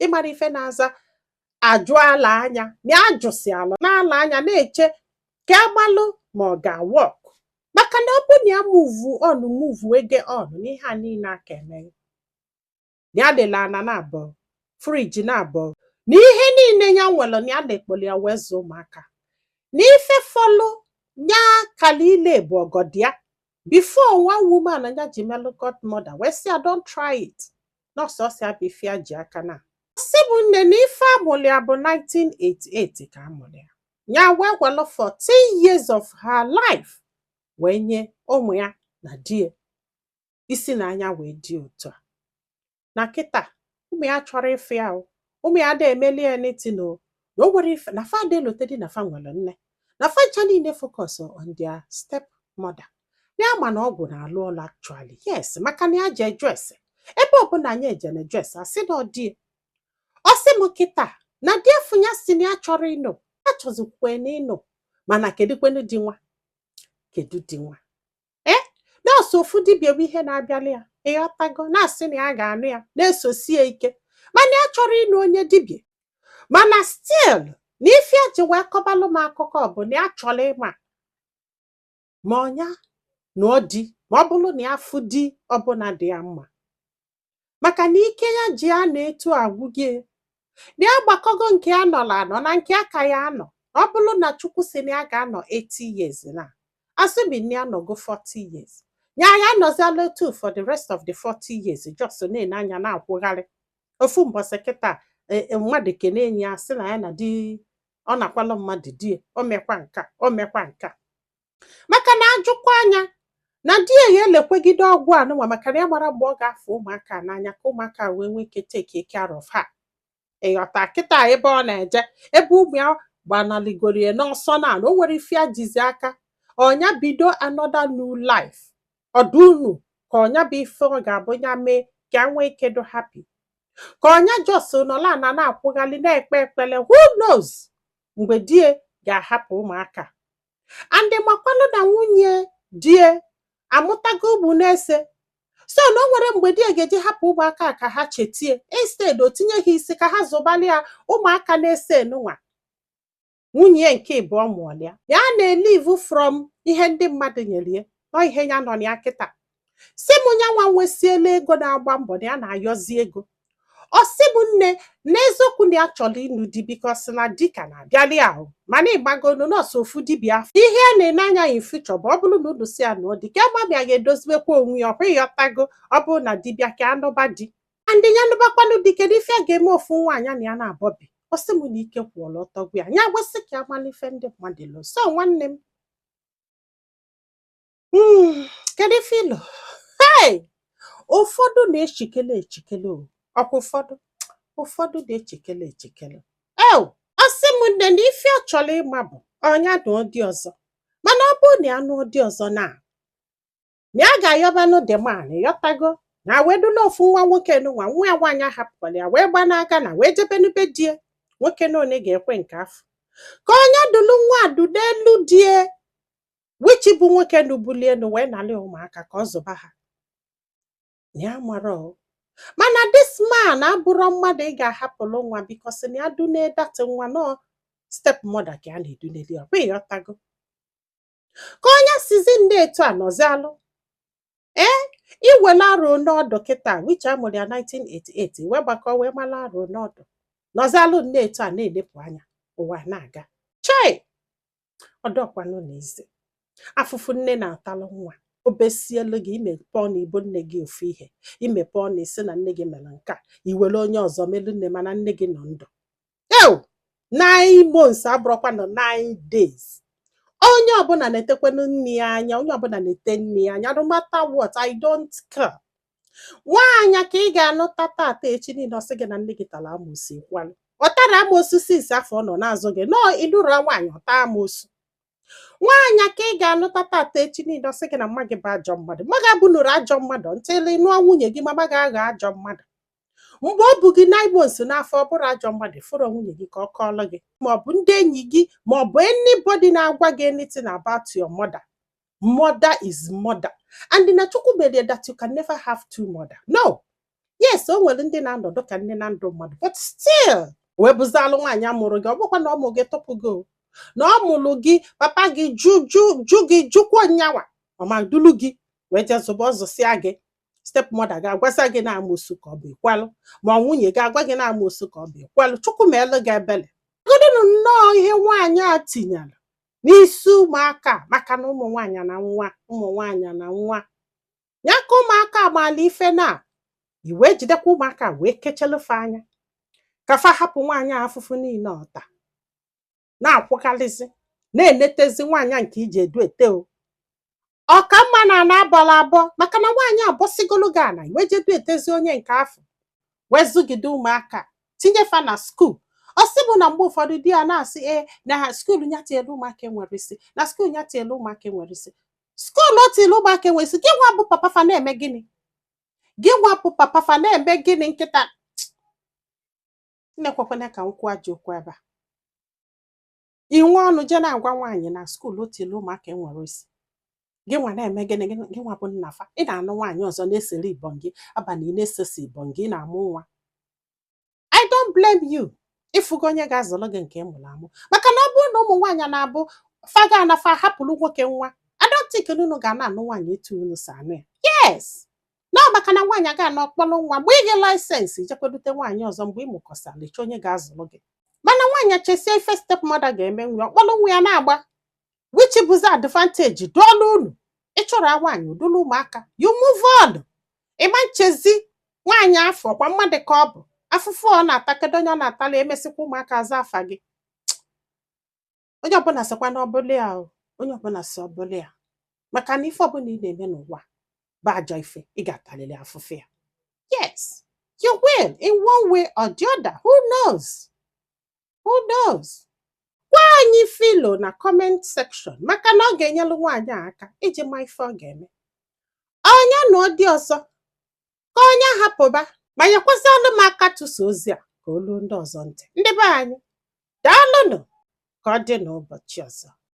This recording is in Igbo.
ịmara ife na-aza ajụ ala anya na ajụsi ala n'ala anya na-eche ka agbalụ ma ọ ga-awọk, maka na ọ bụ na ya muvu ege on n'ihe a niile aka eme ya dịla ana na abụọ friji na abụọ na ihe niile ya nwere na ya na-ekpoli ya wezu ụmụaka na ife fọlụ ya kala ile bụ ọgọdịa before one woman ya ji melụ godmother wee sị ya don't try it n'ọsọsọ ya bụ ife ya ji aka na sị bụ nne na ife amụrụ ya bụ 1988 ka amụrụ ya ya wee welụ 14 years of her life wee nye ụmụ ya na di isi na anya wee dị otu a na kịta ụmụ ya chọrọ ife ya ụmụ ya da emeli anything na o nwere ife na fa dị elote dị na fa nwere nne na fa ncha niile focus on their step mother ya ma na ọgwụ na-alụ ọlụ actually yes maka na ya je dress ebe ọbụla anyị ejene dress asị na ọ dị ọ sị m kịta na di efu ya si na ya chọrọ ịnụ achọzikwe na ịnụ mana kedụkwenu di nwa kedu di nwa nọọsụ ofu dibịa bụ ihe na-abịala ya ịghọtago na-asị na ya ga-anụ ya na-esosie ike mana ya chọrọ ịnụ onye dibịa mana still na ife ya ji wee kọbalụ m akụkọ bụ na ya chọrọ ịma ma ọnya na ọ dị ma ọ bụrụ na ya fụ di ọbụla dị ya mma maka na ike ya ji ya na-etu agwụgie na ya gbakọgo nke ya nọrọ anọ na nke aka ya anọ ọ bụrụ na Chukwu si na ya ga-anọ 80 years na asịbi na ya nọgo 40 years ya nọziala etu for the rest of the 40 years just na-ene anya na-akwụgharị ofu mbọsị kịta mmadụ kene enyi ya sị na ya na di ọ na-akwalụ mmadụ di o mekwa nka maka na ajụkwa anya na di ya elekwegide ọgwụ anụnwa maka na ya mara mgbe ọ ga-afụ ụmụaka n'anya ka ụmụaka wee nwee ike take care of ha ịghọta kịta ebe ọ na-eje ebe ụmụ ya gbanaligoro ya n'ọsọ na o nwere ife ya jizi aka ọnya bido another new life ọdụ unu ka ọnya bụ ife ọ ga-abụ ya mee ka nwee ike do happy ka ọnya jos nọla na na-akwụghalị na-ekpe ekpele who knows mgbe die ga-ahapụ ụmụaka andị makwalụ na nwunye die amụtago ụmụ na-ese so na o nwere mgbe die ga-eji hapụ ụmụaka ka ha chetie instead o tinye ha isi ka ha zụbalị ya ụmụaka na-ese nụnwa nwunye nke ịbụọ mụọlịa ya na-elive from ihe ndị mmadụ nyere ya ihe ya nọ na ya kịta si m ya nwa nwesiela ego na-agba mbọ na ya na-ayọzi ego ọ sị m nne n'eziokwu na ya chọrọ ịnụ di bikos na di ka na-abịalị ahụ mana ịgbagonu nọọsụ ofu dibịa ihe a na-ene anya ya fichọ bụ ọ bụrụ na unu si ya na ọ dị ka mabịa ga-edoziwekwa onwe ya ọkwa ịghọtago ọ bụrụ na dibịa ka anụba di ndị ya nụbakwanụ di kedu ife a ga-eme ofu nwaanyị na ya na-abọbi ọ sị m na ike kwụọla ọtọgwu ya nya gwasị ka amalife ndị mmadụ lo so nwanne m kedu ife ilo ụfọdụ na-echikele ọkwa ụfọdụ na-echikele ọ sị m nne na ife ọ chọrọ ịma bụ ọnya na ụdị ọzọ mana ọ bụrụ na ya nụ ụdị ọzọ na ya ga-ayọbanụ dị man yọtago na wedula ofu nwa nwoke nwa ya nwaanyị ahapụkwara ya wee gbanaga na wee jebenube die nwoke na one ga-ekwe nke afọ ka onye dulu nwa dudo elu die wichi bụ nwoke nubuli elu wee nalị ụmụaka ka ọ zụba ha ya mara mana this man abụrụ mmadụ ị ga-ahapụrụ nwa bikos na ya dune data nwa nọ step mother ka a na-eduneli ọ bụ ịghọtago ka onye sizi ndị etu a nọzialụ iwela arụ n'ọdụ kịta wichi amụrụ ya 1988 wee gbakọ wee mara arụ n'ọdụ nọzialụ nne etu a na-elepụ anya ụwa na-aga chai ọdọkwanụ na ize afụfụ nne na-atalụ nwa obesielu gị imepe ọnụ ibo nne gị ofu ihe imepe ọnụ isi na nne gị mere nka iwere onye ọzọ melu nne mana nne gị nọ ndụ 9 months abụrụkwa nọ 9 days onye ọbụla na-etekwanụ nne ya anya onye ọbụla na-ete nne ya anya no matter what I don't care nwaanyị ka ị ga-anụta tata echi niile ọsị gị na nne gị tara amoosu kwalụ ọ tara amoosu 6 afọ ọ nọ n'azụ gị nọ ịlụrụ nwaanyị ọta amoosu nwaanyị ka ị ga-anụta tata echi niile ọsị gị na mma gị bụ ajọ mmadụ mma gị abụnụrụ ajọ mmadụ ntịlị nụọ nwunye gị mama gị aghọ ajọ mmadụ mgbe ọ bụ gị 9 months n'afọ ọ bụrụ ajọ mmadụ fụrụ nwunye gị ka ọ kọọlụ gị maọbụ ndị enyi gị maọbụ anybody na-agwa gị anything about your mother. Mother is mother and na Chukwu mere that you can never have two mother. No, yes o nwere ndị na-anọdụ ka ndị na ndụ mmadụ but still wee bụzalụ nwaanyị amụrụ gị ọ bụkwa na ọ mụ gị tụpụgo na ọ mụrụ gị papa gị ju gị jụkwa nyawa ọma dulu gị wee jee zụba ọzụsịa gị stepmother ga-agwaza gị na-amụsụ ka ọ bụ ikwelụ ma nwunye ga-agwa gị na-amụsụ ka ọ bụ ikwelụ chukwu ma elu gị ebele godinu nnọọ ihe nwaanyị a tinyere n'isi ụmụaka maka na ụmụ nwaanyị na nwa ya ka ụmụaka agbaala ife na iwe jidekwa ụmụaka wee kechelufe anya ka fa hapụ nwaanyị afụfụ niile ọta na-akwụkarịsị na-enetezi nwaanyị nke iji edu ete o ọka mma na na-abọla abọ maka na nwaanyị abọsigolo gị ana iwe jedu etezi onye nke afọ wezụgide ụmụaka tinyefa na skuul ọsị bụ na mgbe ụfọdụ di ya na-asị na ha skuulu nyatielu ụmụaka enwere isi na skuulu nyatielu ụmụaka enwere isi skuulu otielu ụmụaka enwere isi gị nwa bụ papa fa na-eme gịnị gị nwa bụ papa fa na-eme gịnị nkịta na-ekwekwana ka nkwụ aja okwu ebe a inwe ọnụ je na-agwa nwaanyị na skuulu otielu ụmụaka enwere isi gị nwa na-eme gịnị gị nwa bụ nna fa ị na-anụ nwaanyị ọzọ na-esere ibọn gị abalị ị na-esesi ibọn gị na-amụ nwa I don't blame you ịfụgo onye ga-azụlụ gị nke mụrụ amụ maka na ọ bụrụ na ụmụ nwaanyị na-abụ faga anafa hapụrụ nwoke nwa adọtik unu ga na-anụ nwaanyị etu unu si anụ ya yes na maka na nwaanyị ga-anọ ọkpọrọ nwa mgbe ị gị laịsensị jekwadute nwaanyị ọzọ mgbe ị mụkọsara ịchọ onye ga-azụlụ gị mana nwaanyị chesie ife stepmother ga-eme nwa ọkpọrọ nwa ya na-agba which bụzi advantage dụọla unu ịchọrọ nwaanyị udulu ụmụaka you move on ịma nchezi nwaanyị afọ kwa mmadụ ka ọ bụ afụfụ ọ na-ata kedu onye ọ na-atala emesịkwa ụmụaka aza afa gị onye ọbụla sịkwa na ọbụla ya onye ọbụla si ọbụla ya maka na ife ọbụla ị na-eme n'ụwa bụ ajọ ife ị ga-atalili afụfụ ya yes you will in one way or the other who knows gwa anyị filo na comment section maka na ọ ga-enyelu nwaanyị aka iji ma ife ọ ga-eme onye na ụdị ọzọ ka onye hapụba ma nyekwazị ọnụ m aka tụsa ozi a ka olu ndị ọzọ ntị ndị be anyị daalụnụ ka ọ dị n'ụbọchị ọzọ